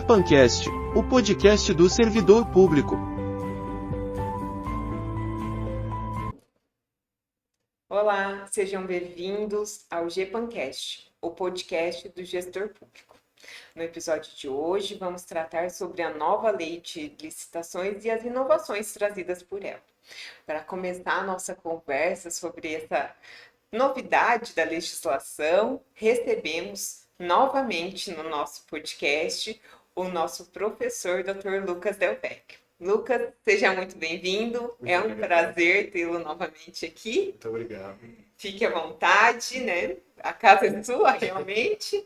GPANcast, o podcast do servidor público. Olá, sejam bem-vindos ao GPANcast, o podcast do gestor público. No episódio de hoje, vamos tratar sobre a nova lei de licitações e as inovações trazidas por ela. Para começar a nossa conversa sobre essa novidade da legislação, recebemos novamente no nosso podcast o nosso professor, Dr. Lucas Delpech. Lucas, seja muito bem-vindo. É um prazer tê-lo novamente aqui. Muito obrigado. Fique à vontade, né? A casa é sua, realmente.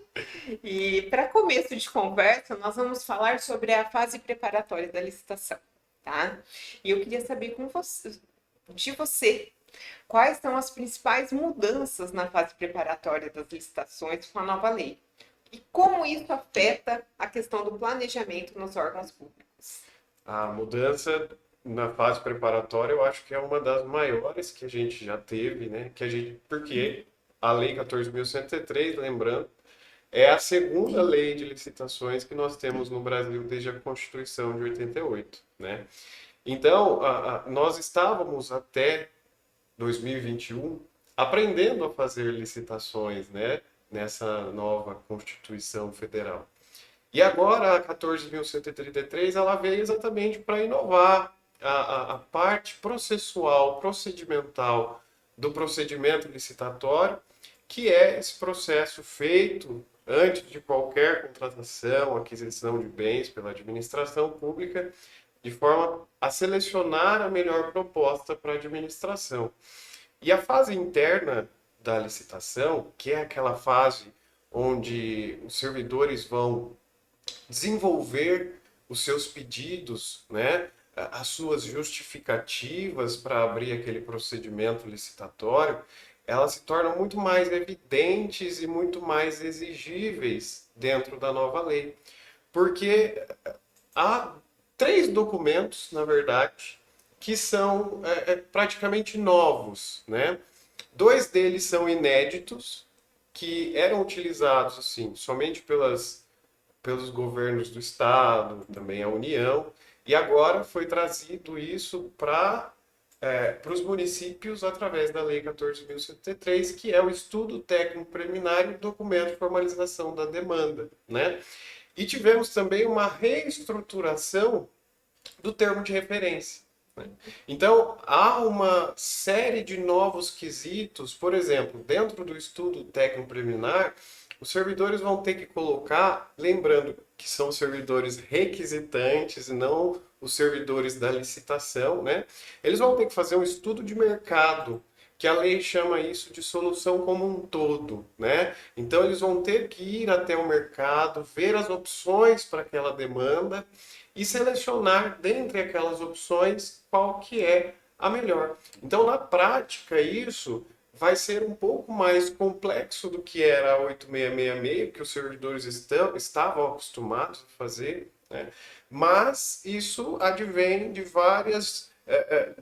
E para começo de conversa, nós vamos falar sobre a fase preparatória da licitação, tá? E eu queria saber de você, quais são as principais mudanças na fase preparatória das licitações com a nova lei? E como isso afeta a questão do planejamento nos órgãos públicos? A mudança na fase preparatória eu acho que é uma das maiores que a gente já teve, né? Porque a Lei 14.103, lembrando, é a segunda lei de licitações que nós temos no Brasil desde a Constituição de 88, né? Então, nós estávamos até 2021 aprendendo a fazer licitações, né? Nessa nova Constituição Federal. E agora a 14.133 ela veio exatamente para inovar a parte processual, procedimental do procedimento licitatório, que é esse processo feito antes de qualquer contratação, aquisição de bens pela administração pública, de forma a selecionar a melhor proposta para a administração. E a fase interna da licitação, que é aquela fase onde os servidores vão desenvolver os seus pedidos, né, as suas justificativas para abrir aquele procedimento licitatório, elas se tornam muito mais evidentes e muito mais exigíveis dentro da nova lei. Porque há três documentos, na verdade, que são praticamente novos, né? Dois deles são inéditos, que eram utilizados assim, somente pelos governos do Estado, também a União, e agora foi trazido isso para os municípios através da Lei 14.103, que é o estudo técnico preliminar e documento de formalização da demanda, né? E tivemos também uma reestruturação do termo de referência. Então, há uma série de novos quesitos, por exemplo, dentro do estudo técnico preliminar, os servidores vão ter que colocar, lembrando que são servidores requisitantes e não os servidores da licitação, né? Eles vão ter que fazer um estudo de mercado, que a lei chama isso de solução como um todo, né? Então, eles vão ter que ir até o mercado, ver as opções para aquela demanda e selecionar dentre aquelas opções qual que é a melhor. Então, na prática, isso vai ser um pouco mais complexo do que era a 8666, que os servidores estavam acostumados a fazer, né? Mas isso advém de várias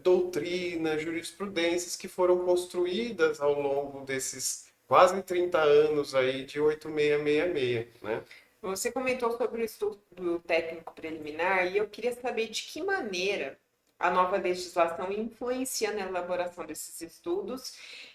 doutrinas, jurisprudências que foram construídas ao longo desses quase 30 anos aí de 8666, né? Você comentou sobre o estudo técnico preliminar e eu queria saber de que maneira a nova legislação influencia na elaboração desses estudos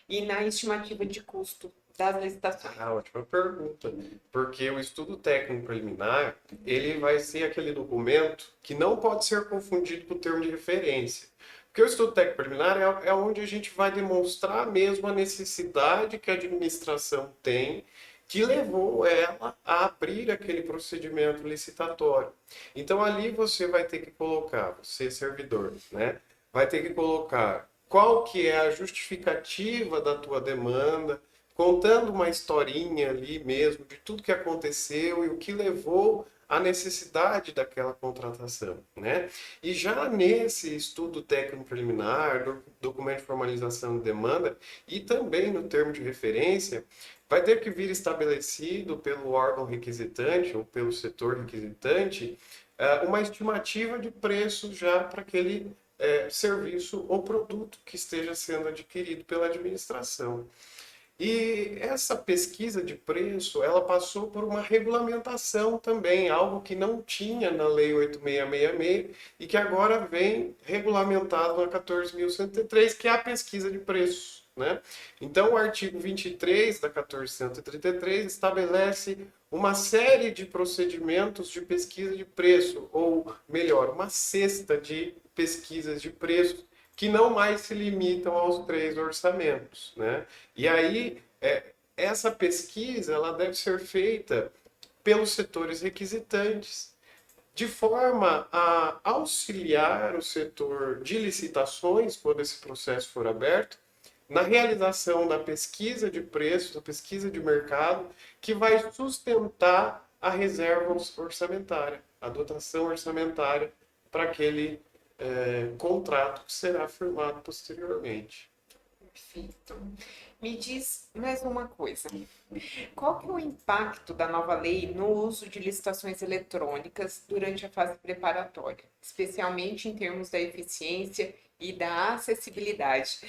e na estimativa de custo das licitações. Ótima pergunta. Porque o estudo técnico preliminar, ele vai ser aquele documento que não pode ser confundido com o termo de referência. Porque o estudo técnico preliminar é onde a gente vai demonstrar mesmo a necessidade que a administração tem que levou ela a abrir aquele procedimento licitatório. Então ali você vai ter que colocar, você servidor, né? Vai ter que colocar qual que é a justificativa da tua demanda, contando uma historinha ali mesmo de tudo que aconteceu e o que levou à necessidade daquela contratação, né? E já nesse estudo técnico preliminar, documento de formalização de demanda e também no termo de referência, vai ter que vir estabelecido pelo órgão requisitante ou pelo setor requisitante uma estimativa de preço já para aquele serviço ou produto que esteja sendo adquirido pela administração. E essa pesquisa de preço, ela passou por uma regulamentação também, algo que não tinha na Lei 8666 e que agora vem regulamentado na 14.103, que é a pesquisa de preços, né? Então, o artigo 23 da 1433 estabelece uma série de procedimentos de pesquisa de preço, ou melhor, uma cesta de pesquisas de preço que não mais se limitam aos 3 orçamentos, né? E aí, essa pesquisa ela deve ser feita pelos setores requisitantes, de forma a auxiliar o setor de licitações, quando esse processo for aberto, na realização da pesquisa de preços, da pesquisa de mercado, que vai sustentar a reserva orçamentária, a dotação orçamentária para aquele contrato que será firmado posteriormente. Perfeito. Me diz mais uma coisa. Qual que é o impacto da nova lei no uso de licitações eletrônicas durante a fase preparatória, especialmente em termos da eficiência e da acessibilidade?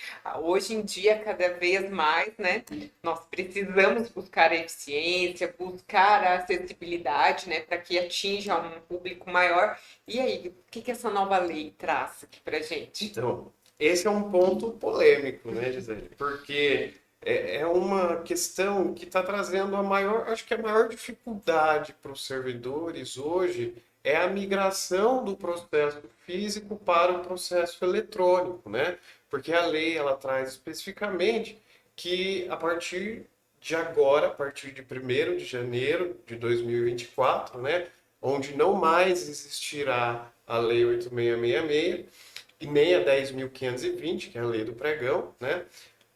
Hoje em dia, cada vez mais, né, nós precisamos buscar a eficiência, buscar a acessibilidade, né, para que atinja um público maior. E aí, o que que essa nova lei traz aqui para gente? Então, esse é um ponto polêmico, né, Gisele? Porque é uma questão que está trazendo a maior, acho que a maior dificuldade para os servidores hoje é a migração do processo físico para o processo eletrônico, né? Porque a lei ela traz especificamente que a partir de agora, a partir de 1º de janeiro de 2024, né, onde não mais existirá a Lei 8666 e nem a 10.520, que é a lei do pregão, né?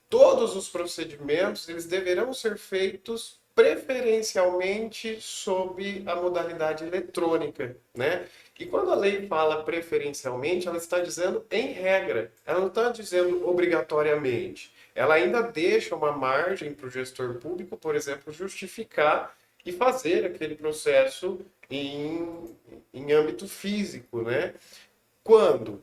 Todos os procedimentos eles deverão ser feitos preferencialmente sob a modalidade eletrônica, né? E quando a lei fala preferencialmente, ela está dizendo em regra, ela não está dizendo obrigatoriamente. Ela ainda deixa uma margem para o gestor público, por exemplo, justificar e fazer aquele processo em âmbito físico, né? Quando?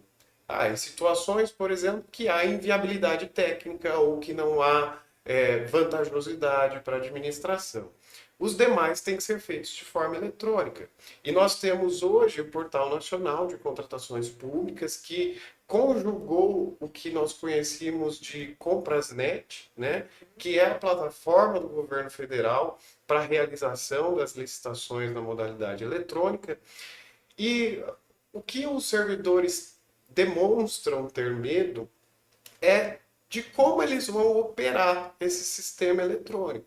Em situações, por exemplo, que há inviabilidade técnica ou que não há vantajosidade para a administração. Os demais têm que ser feitos de forma eletrônica. E nós temos hoje o Portal Nacional de Contratações Públicas, que conjugou o que nós conhecíamos de Comprasnet, né, que é a plataforma do governo federal para a realização das licitações na modalidade eletrônica. E o que os servidores demonstram ter medo é de como eles vão operar esse sistema eletrônico.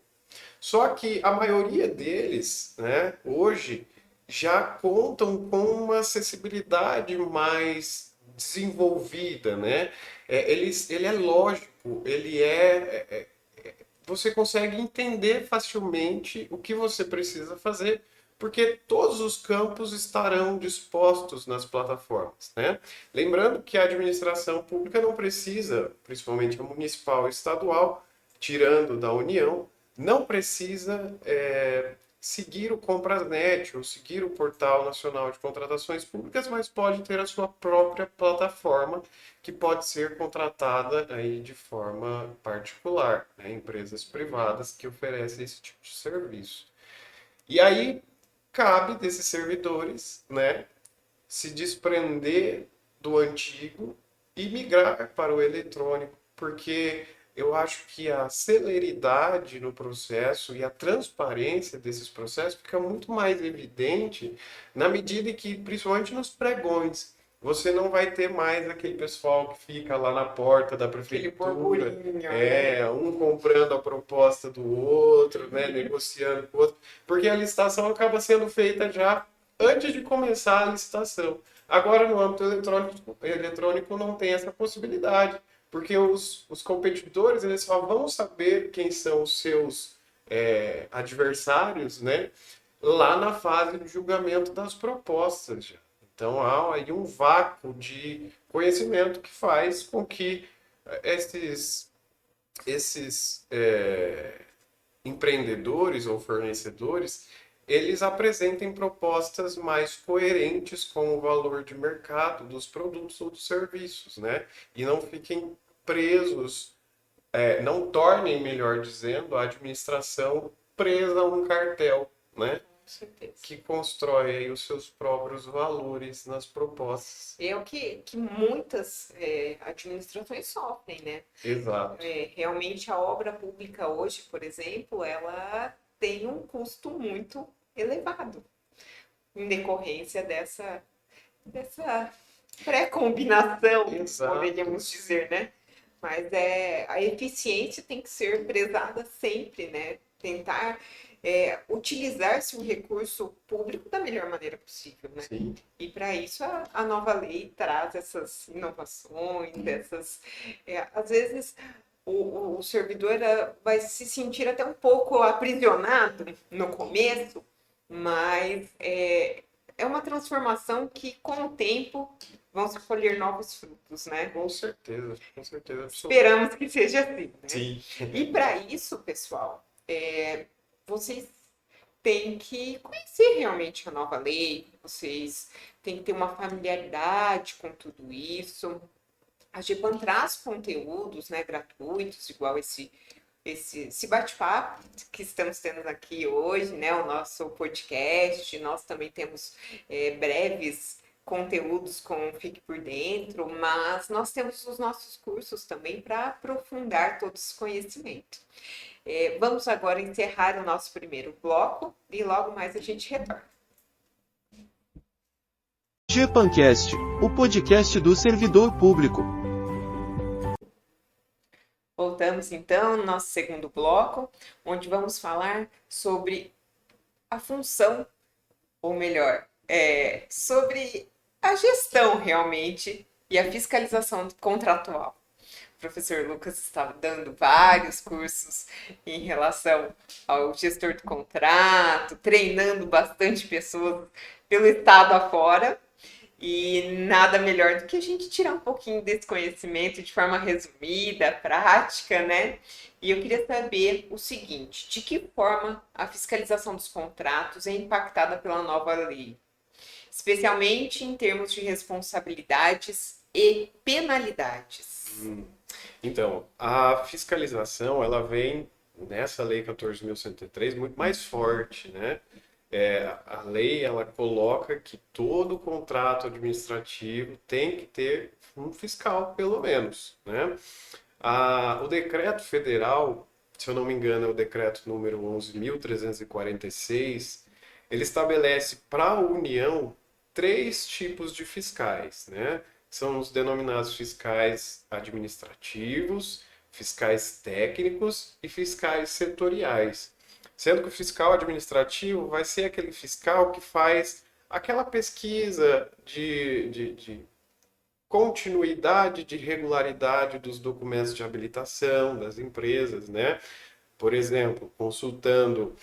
Só que a maioria deles, né, hoje, já contam com uma acessibilidade mais desenvolvida, né? Ele é lógico, você consegue entender facilmente o que você precisa fazer, porque todos os campos estarão dispostos nas plataformas, né? Lembrando que a administração pública não precisa, principalmente a municipal e estadual, tirando da União, não precisa seguir o Comprasnet ou seguir o Portal Nacional de Contratações Públicas, mas pode ter a sua própria plataforma que pode ser contratada aí de forma particular, né? Empresas privadas que oferecem esse tipo de serviço. E aí cabe desses servidores, né, se desprender do antigo e migrar para o eletrônico, porque eu acho que a celeridade no processo e a transparência desses processos fica muito mais evidente na medida em que, principalmente nos pregões, você não vai ter mais aquele pessoal que fica lá na porta da prefeitura, um comprando a proposta do outro, né, negociando com o outro, porque a licitação acaba sendo feita já antes de começar a licitação. Agora, no âmbito eletrônico não tem essa possibilidade, porque os competidores eles só vão saber quem são os seus adversários, né, lá na fase de julgamento das propostas. Já. Então há aí um vácuo de conhecimento que faz com que esses empreendedores ou fornecedores eles apresentem propostas mais coerentes com o valor de mercado dos produtos ou dos serviços, né? E não fiquem presos não tornem, melhor dizendo, a administração presa a um cartel, né? Com certeza. Que constrói aí os seus próprios valores nas propostas. É o que muitas administrações sofrem, né? Exato. Realmente a obra pública hoje, por exemplo, ela tem um custo muito elevado em decorrência dessa pré-combinação, Exato. poderíamos dizer, né? Mas a eficiência tem que ser prezada sempre, né? Tentar utilizar-se o recurso público da melhor maneira possível, né? Sim. E para isso a nova lei traz essas inovações, às vezes o servidor vai se sentir até um pouco aprisionado no começo, mas é uma transformação que com o tempo vão se colher novos frutos, né? Com certeza absoluta. Esperamos que seja assim, né? Sim. E para isso, pessoal, vocês têm que conhecer realmente a nova lei, vocês têm que ter uma familiaridade com tudo isso. A GEPAN traz conteúdos, né, gratuitos, igual esse bate-papo que estamos tendo aqui hoje, né, o nosso podcast. Nós também temos breves conteúdos com Fique por Dentro, mas nós temos os nossos cursos também para aprofundar todo esse conhecimento. Vamos agora encerrar o nosso primeiro bloco e logo mais a gente retorna. GEPANcast, o podcast do servidor público. Voltamos então no nosso segundo bloco, onde vamos falar sobre a função, ou melhor, sobre a gestão realmente e a fiscalização contratual. O professor Lucas estava dando vários cursos em relação ao gestor de contrato, treinando bastante pessoas pelo estado afora. E nada melhor do que a gente tirar um pouquinho desse conhecimento de forma resumida, prática, né? E eu queria saber o seguinte: de que forma a fiscalização dos contratos é impactada pela nova lei? Especialmente em termos de responsabilidades e penalidades. Então, a fiscalização, ela vem nessa lei 14.103 muito mais forte, né? A lei, ela coloca que todo contrato administrativo tem que ter um fiscal, pelo menos, né? O decreto federal, se eu não me engano, é o decreto número 11.346, ele estabelece para a União 3 tipos de fiscais, né? São os denominados fiscais administrativos, fiscais técnicos e fiscais setoriais. Sendo que o fiscal administrativo vai ser aquele fiscal que faz aquela pesquisa de continuidade, de regularidade dos documentos de habilitação das empresas, né? Por exemplo, consultando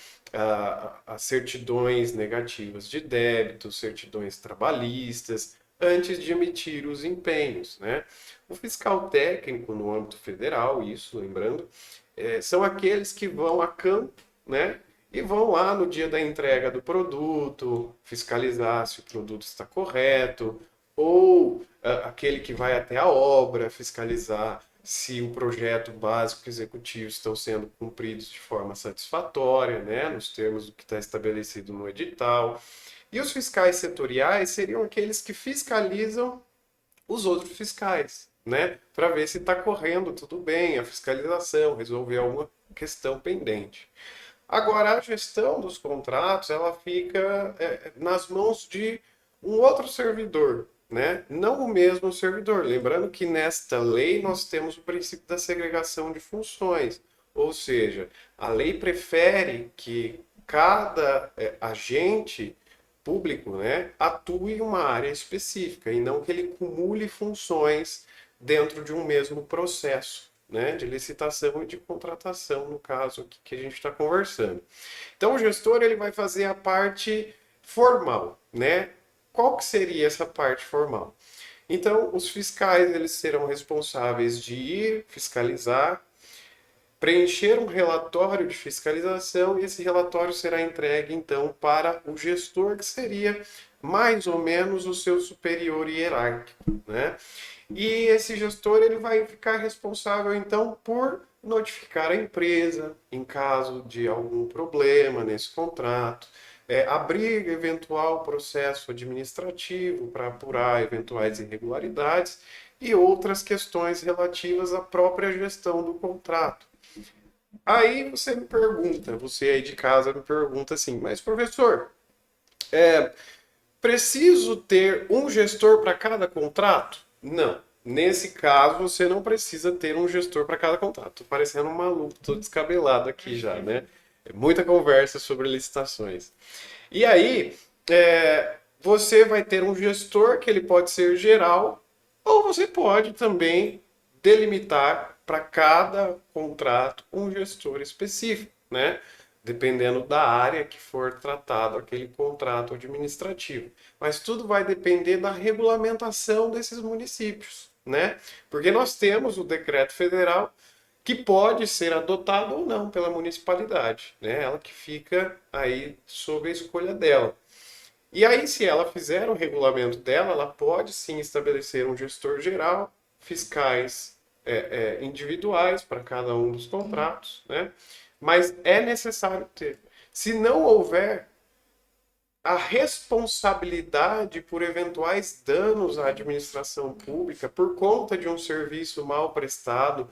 as certidões negativas de débito, certidões trabalhistas, antes de emitir os empenhos, né? O fiscal técnico no âmbito federal, isso lembrando, são aqueles que vão a campo, né? E vão lá no dia da entrega do produto, fiscalizar se o produto está correto, ou aquele que vai até a obra, fiscalizar se o projeto básico executivo estão sendo cumpridos de forma satisfatória, né? Nos termos do que está estabelecido no edital. E os fiscais setoriais seriam aqueles que fiscalizam os outros fiscais, né? Para ver se está correndo tudo bem, a fiscalização, resolver alguma questão pendente. Agora, a gestão dos contratos, ela fica nas mãos de um outro servidor, né? Não o mesmo servidor. Lembrando que nesta lei nós temos o princípio da segregação de funções, ou seja, a lei prefere que cada agente público, né, atue em uma área específica e não que ele cumule funções dentro de um mesmo processo, né, de licitação e de contratação, no caso aqui que a gente está conversando. Então, o gestor ele vai fazer a parte formal, né? Qual que seria essa parte formal? Então, os fiscais eles serão responsáveis de ir fiscalizar, preencher um relatório de fiscalização e esse relatório será entregue, então, para o gestor, que seria mais ou menos o seu superior hierárquico, né? E esse gestor ele vai ficar responsável, então, por notificar a empresa em caso de algum problema nesse contrato, abrir eventual processo administrativo para apurar eventuais irregularidades e outras questões relativas à própria gestão do contrato. Aí você me pergunta, você aí de casa me pergunta assim, mas professor, preciso ter um gestor para cada contrato? Não. Nesse caso, você não precisa ter um gestor para cada contrato. Tô parecendo um maluco, tô descabelado aqui já, né? É muita conversa sobre licitações. E aí, você vai ter um gestor que ele pode ser geral, ou você pode também delimitar para cada contrato um gestor específico, né? Dependendo da área que for tratado aquele contrato administrativo. Mas tudo vai depender da regulamentação desses municípios, né? Porque nós temos o decreto federal que pode ser adotado ou não pela municipalidade, né? Ela que fica aí sob a escolha dela. E aí, se ela fizer o regulamento dela, ela pode sim estabelecer um gestor geral, fiscais individuais para cada um dos contratos, né? Mas é necessário ter. Se não houver a responsabilidade por eventuais danos à administração pública por conta de um serviço mal prestado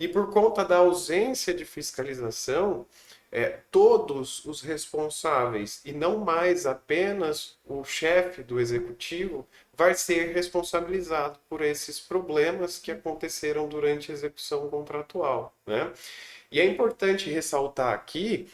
e por conta da ausência de fiscalização, todos os responsáveis, e não mais apenas o chefe do executivo, vai ser responsabilizado por esses problemas que aconteceram durante a execução contratual, né? E é importante ressaltar aqui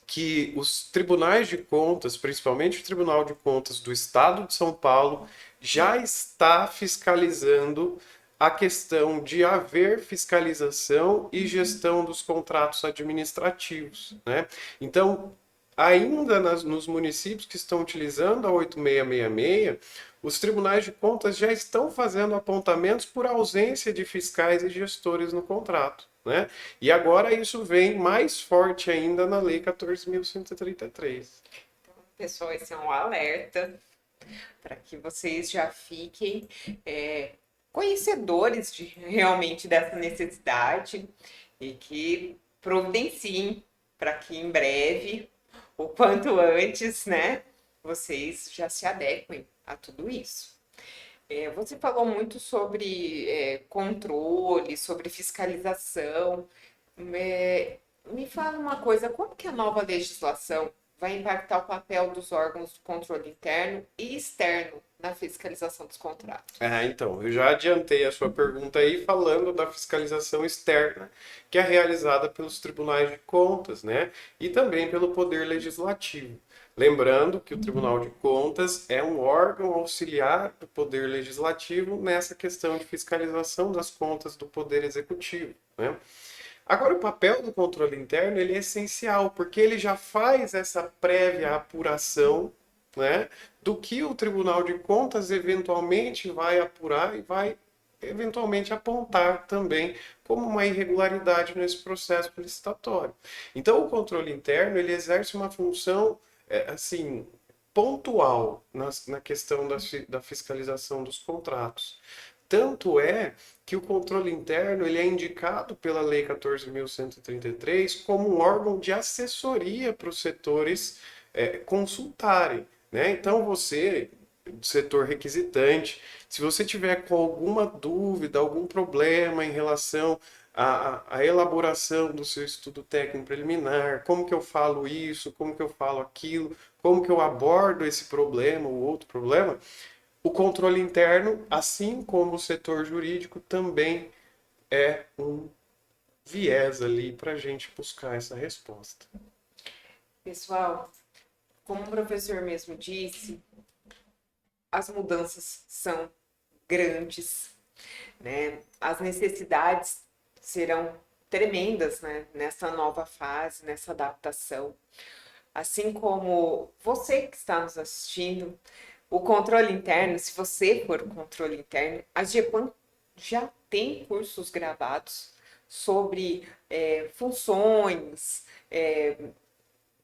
que os tribunais de contas, principalmente o Tribunal de Contas do Estado de São Paulo, já está fiscalizando a questão de haver fiscalização e gestão dos contratos administrativos, né? Então, ainda nos municípios que estão utilizando a 8666, os tribunais de contas já estão fazendo apontamentos por ausência de fiscais e gestores no contrato, né? E agora isso vem mais forte ainda na Lei 14.133. Então, pessoal, esse é um alerta para que vocês já fiquem conhecedores realmente dessa necessidade e que providenciem para que em breve, o quanto antes, né, vocês já se adequem a tudo isso. Você falou muito sobre controle, sobre fiscalização. Me fala uma coisa, como que a nova legislação vai impactar o papel dos órgãos de controle interno e externo na fiscalização dos contratos? Então, eu já adiantei a sua pergunta aí falando da fiscalização externa, que é realizada pelos tribunais de contas, né? E também pelo Poder Legislativo. Lembrando que o Tribunal de Contas é um órgão auxiliar do Poder Legislativo nessa questão de fiscalização das contas do Poder Executivo, né? Agora, o papel do controle interno ele é essencial, porque ele já faz essa prévia apuração, né, do que o Tribunal de Contas eventualmente vai apurar e vai eventualmente apontar também como uma irregularidade nesse processo licitatório. Então, o controle interno ele exerce uma função assim pontual na questão da fiscalização dos contratos. Tanto é que o controle interno ele é indicado pela Lei 14.133 como um órgão de assessoria para os setores consultarem, né? Então você, do setor requisitante, se você tiver com alguma dúvida, algum problema em relação à elaboração do seu estudo técnico preliminar, como que eu falo isso, como que eu falo aquilo, como que eu abordo esse problema ou outro problema, o controle interno, assim como o setor jurídico, também é um viés ali para a gente buscar essa resposta. Pessoal, como o professor mesmo disse, as mudanças são grandes, né? As necessidades serão tremendas, né? Nessa nova fase, nessa adaptação. Assim como você que está nos assistindo, o controle interno, se você for controle interno, a GEPAN já tem cursos gravados sobre funções,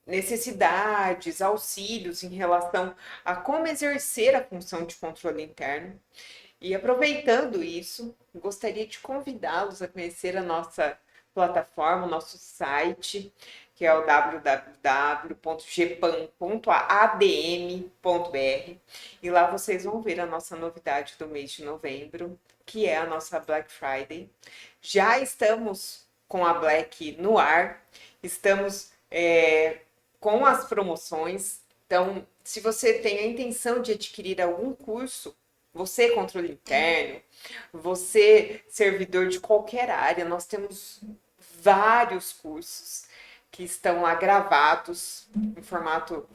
necessidades, auxílios em relação a como exercer a função de controle interno. E aproveitando isso, gostaria de convidá-los a conhecer a nossa plataforma, o nosso site, que é o www.gepan.adm.br, e lá vocês vão ver a nossa novidade do mês de novembro, que é a nossa Black Friday. Já estamos com a Black no ar, estamos com as promoções. Então, se você tem a intenção de adquirir algum curso, você controle interno, você servidor de qualquer área, nós temos vários cursos que estão lá gravados em formato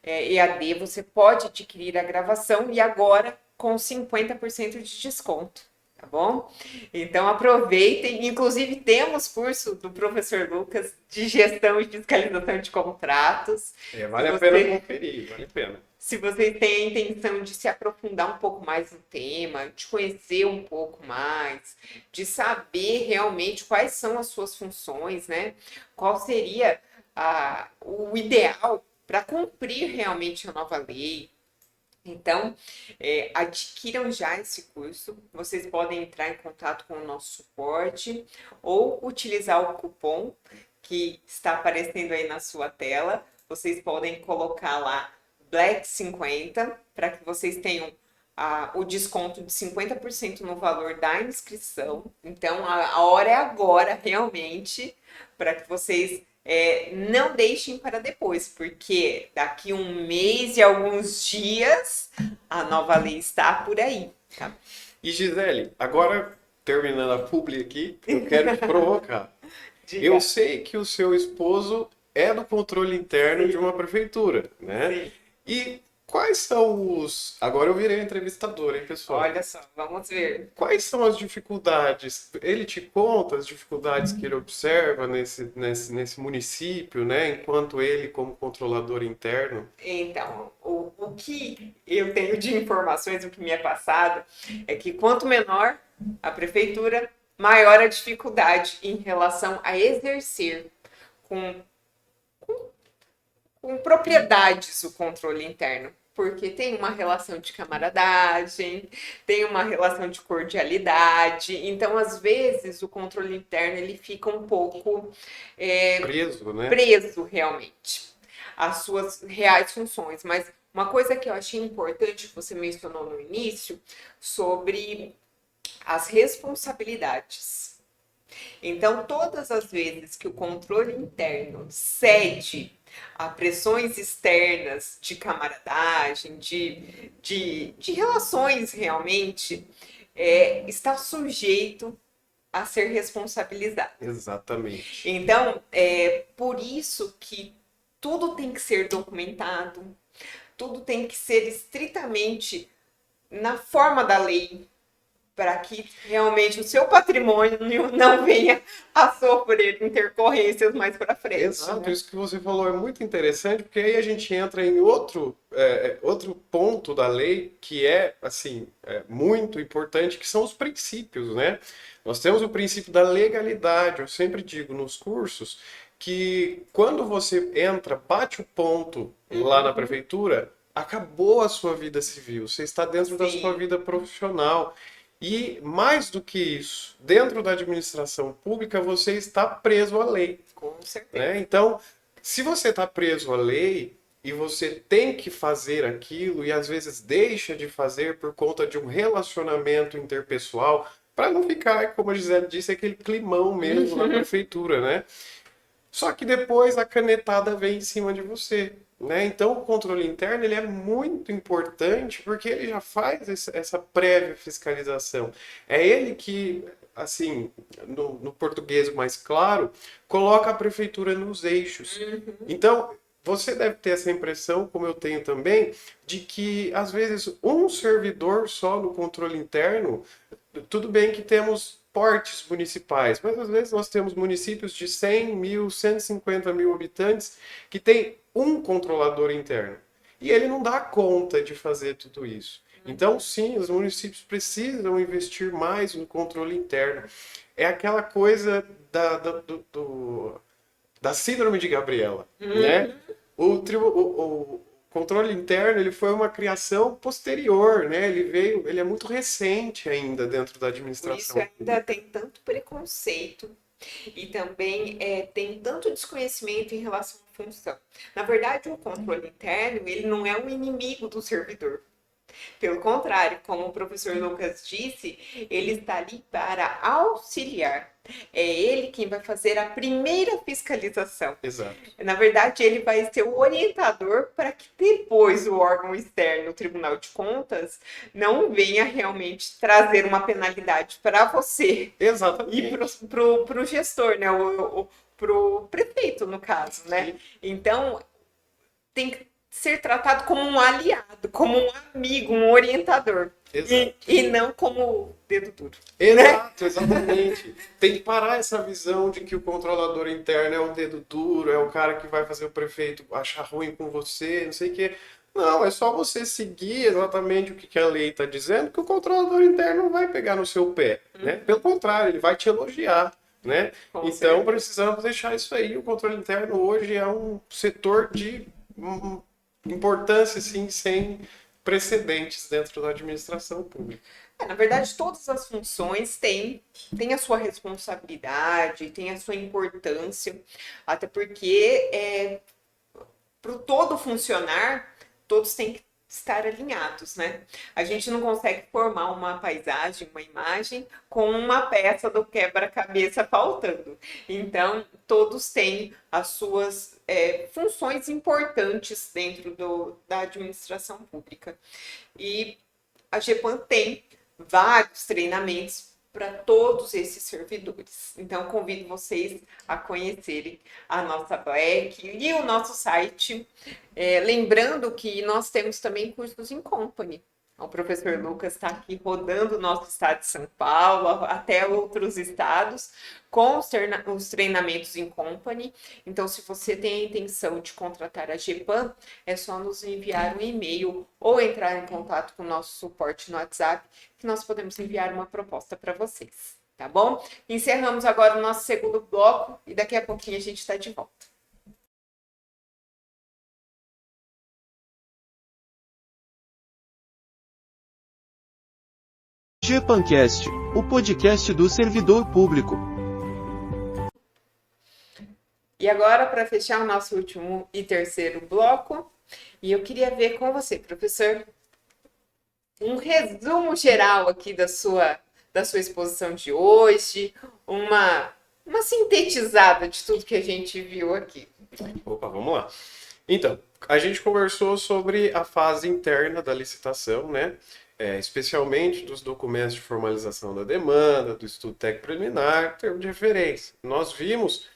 EAD. Você pode adquirir a gravação e agora com 50% de desconto, tá bom? Então aproveitem. Inclusive temos curso do professor Lucas de gestão e fiscalização de contratos. Vale a pena conferir, vale a pena. Se você tem a intenção de se aprofundar um pouco mais no tema, de conhecer um pouco mais, de saber realmente quais são as suas funções, né? Qual seria o ideal para cumprir realmente a nova lei. Então, adquiram já esse curso. Vocês podem entrar em contato com o nosso suporte ou utilizar o cupom que está aparecendo aí na sua tela. Vocês podem colocar lá Black 50 para que vocês tenham o desconto de 50% no valor da inscrição. Então, a hora é agora, realmente, para que vocês não deixem para depois, porque daqui um mês e alguns dias a nova lei está por aí. Tá? E Gisele, agora terminando a publi aqui, eu quero te provocar. Diga. Eu sei que o seu esposo é do controle interno de uma prefeitura, né? Sim. E quais são os... Agora eu virei entrevistador, hein, pessoal? Olha só, vamos ver. Quais são as dificuldades? Ele te conta as dificuldades que ele observa nesse município, né? Enquanto ele, como controlador interno. Então, o que eu tenho de informações, o que me é passado, é que quanto menor a prefeitura, maior a dificuldade em relação a exercer com propriedades o controle interno. Porque tem uma relação de camaradagem, tem uma relação de cordialidade. Então, às vezes, o controle interno ele fica um pouco Preso, né? preso realmente às suas reais funções. Mas uma coisa que eu achei importante, que você mencionou no início, sobre as responsabilidades. Então, todas as vezes que o controle interno cede a pressões externas de camaradagem, de relações realmente, está sujeito a ser responsabilizado. Exatamente. Então, por isso que tudo tem que ser documentado, tudo tem que ser estritamente na forma da lei, para que realmente o seu patrimônio não venha a sofrer intercorrências mais para frente. Exato, né? isso que você falou é muito interessante, porque aí a gente entra em outro ponto da lei que é, assim, muito importante, que são os princípios, né? Nós temos o princípio da legalidade, eu sempre digo nos cursos, que quando você entra, bate o ponto lá na prefeitura, acabou a sua vida civil, você está dentro da Sim. sua vida profissional. E mais do que isso, dentro da administração pública, você está preso à lei. Com certeza. Né? Então, se você está preso à lei e você tem que fazer aquilo e às vezes deixa de fazer por conta de um relacionamento interpessoal, para não ficar, como a Gisele disse, aquele climão mesmo na prefeitura, né? Só que depois a canetada vem em cima de você. Né? Então, o controle interno ele é muito importante porque ele já faz essa prévia fiscalização. É ele que, assim, no português mais claro, coloca a prefeitura nos eixos. Então, você deve ter essa impressão, como eu tenho também, de que, às vezes, um servidor só no controle interno, tudo bem que temos portes municipais, mas às vezes nós temos municípios de 100 mil, 150 mil habitantes que tem um controlador interno. E ele não dá conta de fazer tudo isso. Então, sim, os municípios precisam investir mais no controle interno. É aquela coisa da síndrome de Gabriela, né? O controle interno ele foi uma criação posterior, né? Ele é muito recente ainda dentro da Por isso administração. ainda tem tanto preconceito e também tem tanto desconhecimento em relação à função. Na verdade, o controle interno, ele não é um inimigo do servidor. Pelo contrário, como o professor Lucas disse, ele está ali para auxiliar. É ele quem vai fazer a primeira fiscalização. Exato. Na verdade, ele vai ser o orientador para que depois o órgão externo, o Tribunal de Contas, não venha realmente trazer uma penalidade para você e Exatamente. para o gestor, né? Para o prefeito, no caso, né? Então, tem que ser tratado como um aliado, como um amigo, um orientador. Exato. E não como dedo duro. Exato, exatamente. Tem que parar essa visão de que o controlador interno é um dedo duro, é o cara que vai fazer o prefeito achar ruim com você, não sei o quê. Não, é só você seguir exatamente o que a lei está dizendo, que o controlador interno não vai pegar no seu pé, né? Pelo contrário, ele vai te elogiar, né? Com Então certeza. precisamos deixar isso aí. O controle interno hoje é um setor de importância, assim, sem precedentes dentro da administração pública. Na verdade, todas as funções têm a sua responsabilidade, têm a sua importância, até porque para o todo funcionar, todos têm que estar alinhados, né? A gente não consegue formar uma paisagem, uma imagem, com uma peça do quebra-cabeça faltando. Então, todos têm as suas funções importantes dentro da administração pública. E a GEPAN tem vários treinamentos para todos esses servidores. Então, convido vocês a conhecerem a nossa Black e o nosso site. Lembrando que nós temos também cursos em company. O professor Lucas está aqui rodando o nosso estado de São Paulo, até outros estados, com os treinamentos em company. Então, se você tem a intenção de contratar a GEPAN, é só nos enviar um e-mail ou entrar em contato com o nosso suporte no WhatsApp, que nós podemos enviar uma proposta para vocês, tá bom? Encerramos agora o nosso segundo bloco e daqui a pouquinho a gente está de volta. GEPANcast, o podcast do servidor público. E agora, para fechar o nosso último e terceiro bloco, e eu queria ver com você, professor, um resumo geral aqui da sua exposição de hoje, uma sintetizada de tudo que a gente viu aqui. Opa, vamos lá. Então, a gente conversou sobre a fase interna da licitação, né? Especialmente dos documentos de formalização da demanda, do estudo técnico preliminar, termo de referência. Nós vimos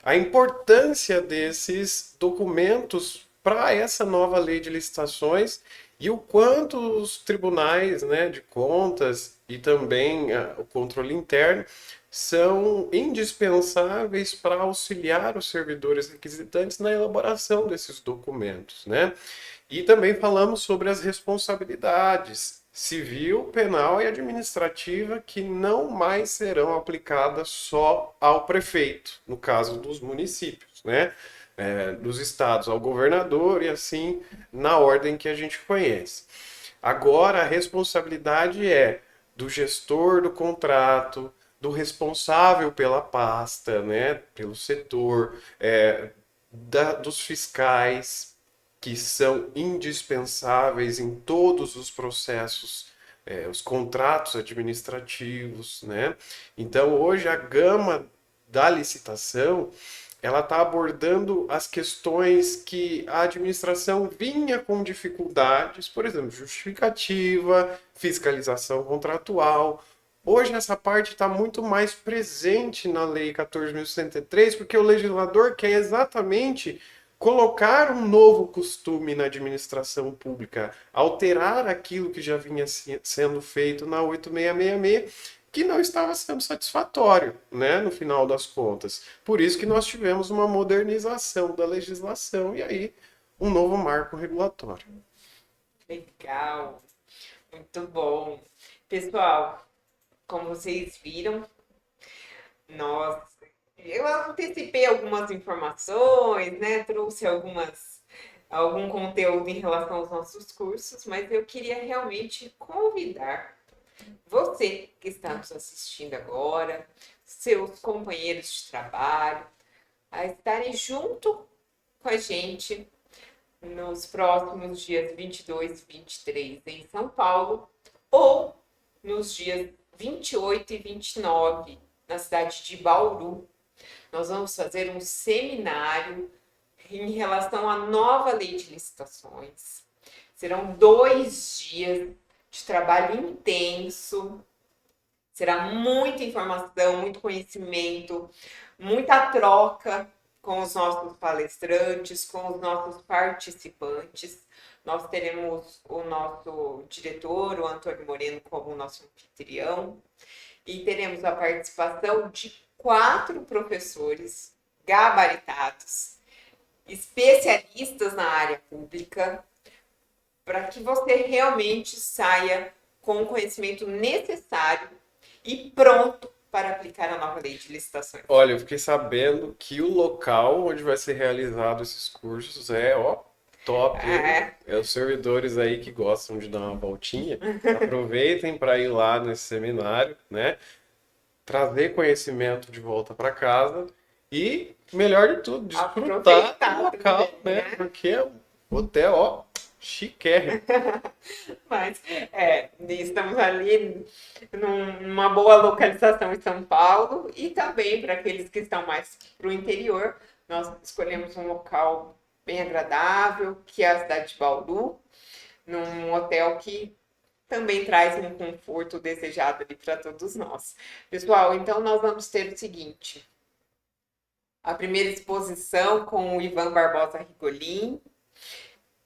a importância desses documentos para essa nova lei de licitações e o quanto os tribunais, né, de contas e também o controle interno são indispensáveis para auxiliar os servidores requisitantes na elaboração desses documentos, né? E também falamos sobre as responsabilidades civil, penal e administrativa que não mais serão aplicadas só ao prefeito, no caso dos municípios, né? Dos estados ao governador e assim na ordem que a gente conhece. Agora a responsabilidade é do gestor do contrato, do responsável pela pasta, né, pelo setor, dos fiscais, que são indispensáveis em todos os processos, os contratos administrativos, né? Então, hoje, a gama da licitação, ela está abordando as questões que a administração vinha com dificuldades, por exemplo, justificativa, fiscalização contratual. Hoje essa parte está muito mais presente na Lei 14.103, porque o legislador quer exatamente colocar um novo costume na administração pública, alterar aquilo que já vinha sendo feito na 8666, que não estava sendo satisfatório, né, no final das contas. Por isso que nós tivemos uma modernização da legislação e aí um novo marco regulatório. Legal, muito bom. Pessoal, como vocês viram, eu antecipei algumas informações, né? Trouxe algum conteúdo em relação aos nossos cursos, mas eu queria realmente convidar você que está nos assistindo agora, seus companheiros de trabalho a estarem junto com a gente nos próximos dias 22 e 23 em São Paulo ou nos dias 28 e 29 na cidade de Bauru. Nós vamos fazer um seminário em relação à nova lei de licitações. Serão 2 dias de trabalho intenso. Será muita informação, muito conhecimento, muita troca com os nossos palestrantes, com os nossos participantes. Nós teremos o nosso diretor, o Antônio Moreno, como nosso anfitrião, e teremos a participação de 4 professores gabaritados, especialistas na área pública, para que você realmente saia com o conhecimento necessário e pronto para aplicar a nova lei de licitações. Olha, eu fiquei sabendo que o local onde vai ser realizado esses cursos é, ó, top, hein? É os servidores aí que gostam de dar uma voltinha. Aproveitem para ir lá nesse seminário, né? Trazer conhecimento de volta para casa e, melhor de tudo, desfrutar do local, também, né? Porque é um hotel, ó, chiquérrimo. Mas estamos ali numa boa localização em São Paulo e também para aqueles que estão mais para o interior, nós escolhemos um local bem agradável, que é a cidade de Bauru, num hotel que também traz um conforto desejado ali para todos nós. Pessoal, então nós vamos ter o seguinte: a primeira exposição com o Ivan Barbosa Rigolin,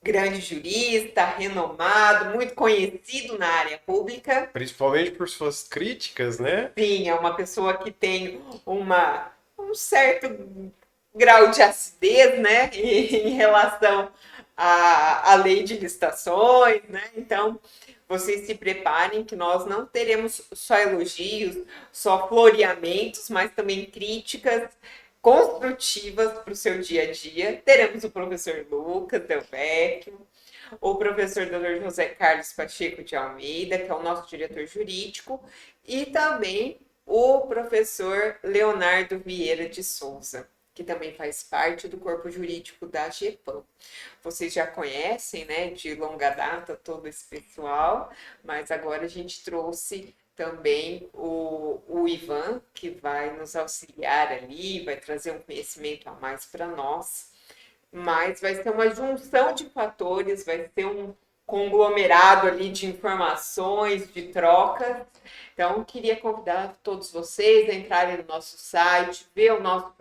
grande jurista, renomado, muito conhecido na área pública. Principalmente por suas críticas, né? Sim, é uma pessoa que tem um certo grau de acidez, né, em relação à lei de licitações, né? Então, vocês se preparem que nós não teremos só elogios, só floreamentos, mas também críticas construtivas para o seu dia a dia. Teremos o professor Lucas Del Vecchio, o professor Dr. José Carlos Pacheco de Almeida, que é o nosso diretor jurídico, e também o professor Leonardo Vieira de Souza, que também faz parte do corpo jurídico da GEPAM. Vocês já conhecem, né, de longa data todo esse pessoal, mas agora a gente trouxe também o Ivan, que vai nos auxiliar ali, vai trazer um conhecimento a mais para nós, mas vai ser uma junção de fatores, vai ser um conglomerado ali de informações, de trocas. Então, queria convidar todos vocês a entrarem no nosso site, ver o nosso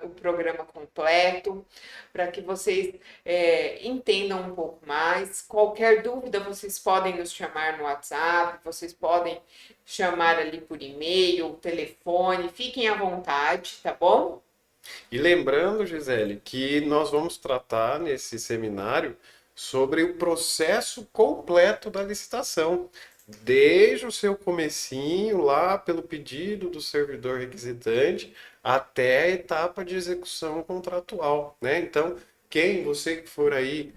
o programa completo, para que vocês entendam um pouco mais. Qualquer dúvida, vocês podem nos chamar no WhatsApp, vocês podem chamar ali por e-mail, telefone, fiquem à vontade, tá bom? E lembrando, Gisele, que nós vamos tratar nesse seminário sobre o processo completo da licitação, desde o seu comecinho, lá pelo pedido do servidor requisitante, até a etapa de execução contratual, né? Então, você que for aí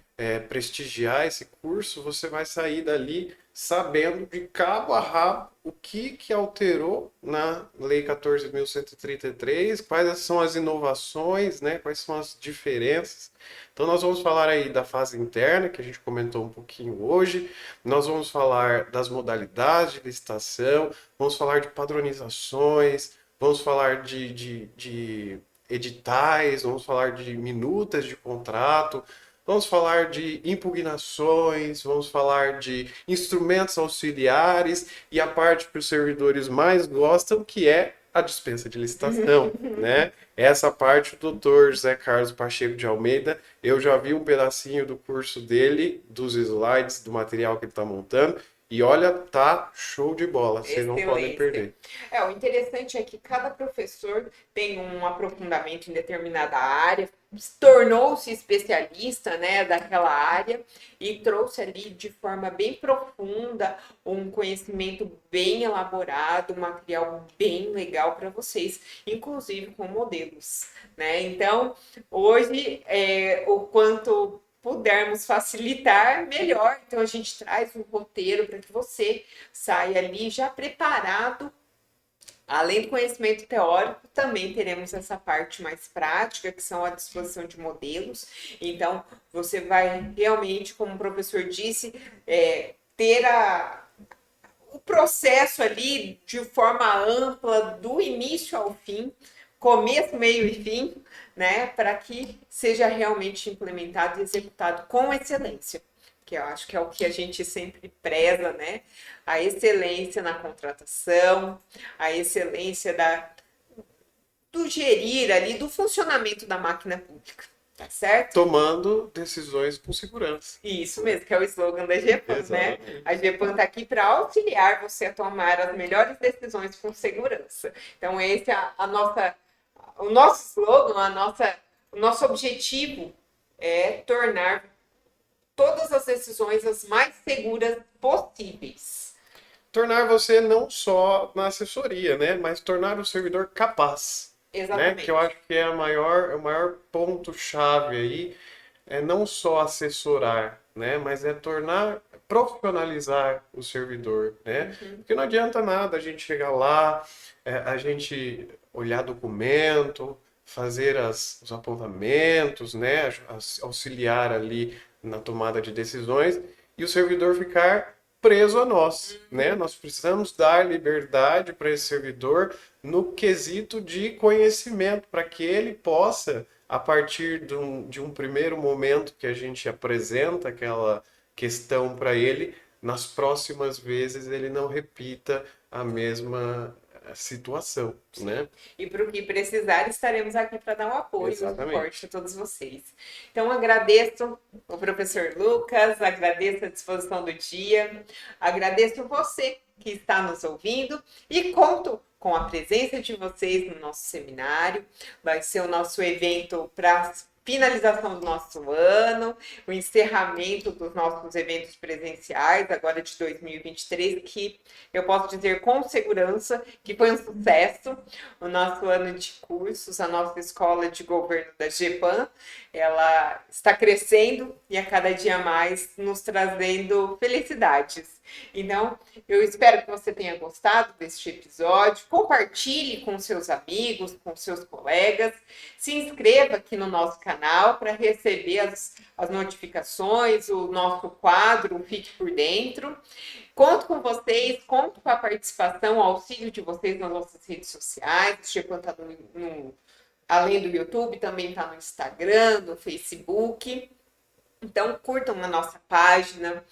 prestigiar esse curso, você vai sair dali sabendo de cabo a rabo o que alterou na Lei 14.133, quais são as inovações, né? Quais são as diferenças. Então nós vamos falar aí da fase interna, que a gente comentou um pouquinho hoje, nós vamos falar das modalidades de licitação, vamos falar de padronizações, vamos falar de editais, vamos falar de minutas de contrato, vamos falar de impugnações, vamos falar de instrumentos auxiliares e a parte que os servidores mais gostam, que é a dispensa de licitação, né? Essa parte do Dr. José Carlos Pacheco de Almeida, eu já vi um pedacinho do curso dele, dos slides, do material que ele está montando, e olha, tá show de bola, vocês não podem perder. O interessante é que cada professor tem um aprofundamento em determinada área, tornou-se especialista, né, daquela área e trouxe ali de forma bem profunda um conhecimento bem elaborado, um material bem legal para vocês, inclusive com modelos, né? Então, hoje, o quanto pudermos facilitar, melhor. Então, a gente traz um roteiro para que você saia ali já preparado Além do conhecimento teórico, também teremos essa parte mais prática, que são a disposição de modelos. Então, você vai realmente, como o professor disse, ter o processo ali de forma ampla, do início ao fim, começo, meio e fim, né, para que seja realmente implementado e executado com excelência, que eu acho que é o que a gente sempre preza, né, a excelência na contratação, a excelência do gerir ali, do funcionamento da máquina pública, tá certo? Tomando decisões com segurança. Isso mesmo, que é o slogan da GEPAN, né? Exatamente. A GEPAN está aqui para auxiliar você a tomar as melhores decisões com segurança. Então, esse é o nosso slogan, o nosso objetivo é tornar todas as decisões as mais seguras possíveis. Tornar você não só na assessoria, né? Mas tornar o servidor capaz. Né? Exatamente. Que eu acho que é o maior ponto-chave aí, é não só assessorar, né? Mas é profissionalizar o servidor, né? Porque não adianta nada a gente chegar lá, a gente olhar documento, fazer os apontamentos, né? Auxiliar ali na tomada de decisões e o servidor ficar preso a nós, né? Nós precisamos dar liberdade para esse servidor no quesito de conhecimento, para que ele possa, a partir de um primeiro momento que a gente apresenta aquela questão para ele, nas próximas vezes ele não repita a mesma situação, né? E para o que precisar, estaremos aqui para dar um apoio, um Exatamente. suporte a todos vocês. Então, agradeço o professor Lucas, agradeço a disposição do dia, agradeço você que está nos ouvindo e conto com a presença de vocês no nosso seminário. Vai ser o nosso evento para finalização do nosso ano, o encerramento dos nossos eventos presenciais, agora de 2023, que eu posso dizer com segurança que foi um sucesso. O nosso ano de cursos, a nossa escola de governo da GEPAN, ela está crescendo e a cada dia mais nos trazendo felicidades. Então, eu espero que você tenha gostado deste episódio. Compartilhe com seus amigos, com seus colegas. Se inscreva aqui no nosso canal para receber as notificações, o nosso quadro Fique por Dentro. Conto com vocês, conto com a participação, o auxílio de vocês nas nossas redes sociais. O GEPAN está além do YouTube, também está no Instagram, no Facebook. Então, curtam a nossa página.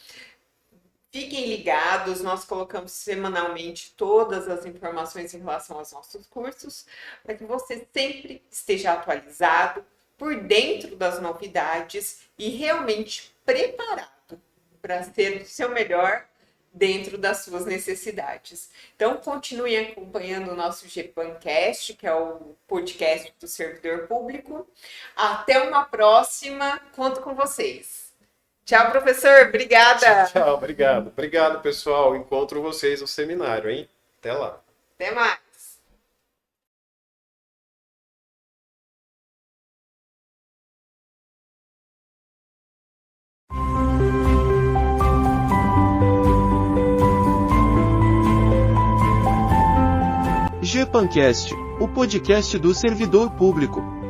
Fiquem ligados, nós colocamos semanalmente todas as informações em relação aos nossos cursos, para que você sempre esteja atualizado, por dentro das novidades e realmente preparado para ser o seu melhor dentro das suas necessidades. Então, continuem acompanhando o nosso GEPANcast, que é o podcast do servidor público. Até uma próxima, conto com vocês. Tchau, professor. Obrigada. Tchau, obrigado. Obrigado, pessoal. Encontro vocês no seminário, hein? Até lá. Até mais. GEPANcast, o podcast do servidor público.